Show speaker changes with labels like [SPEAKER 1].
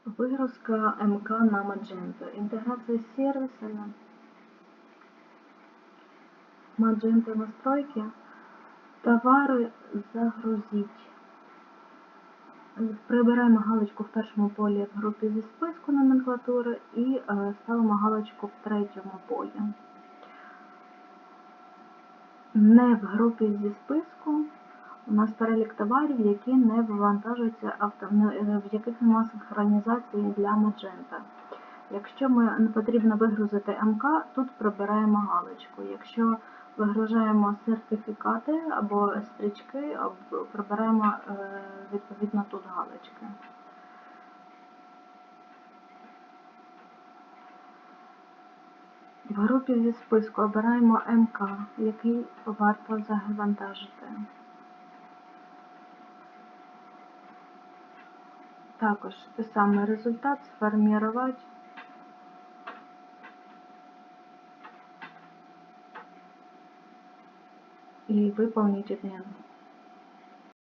[SPEAKER 1] Выгрузка МК на Magento. Интеграция с сервисами. Magento настройки. Товари загрузіть. Прибираємо галочку в першому полі в групі зі списку номенклатури і ставимо галочку в третьому полі. Не в групі зі списку у нас перелік товарів, які не вивантажуються, в яких немає синхронізації для Magento. Якщо не потрібно вигрузити МК, тут прибираємо галочку. Якщо вигружаємо сертифікати або стрічки, прибираємо відповідно тут галочки. В групі зі списку обираємо МК, який варто завантажити. Також те саме результат, сформувати. И выполнить обмен.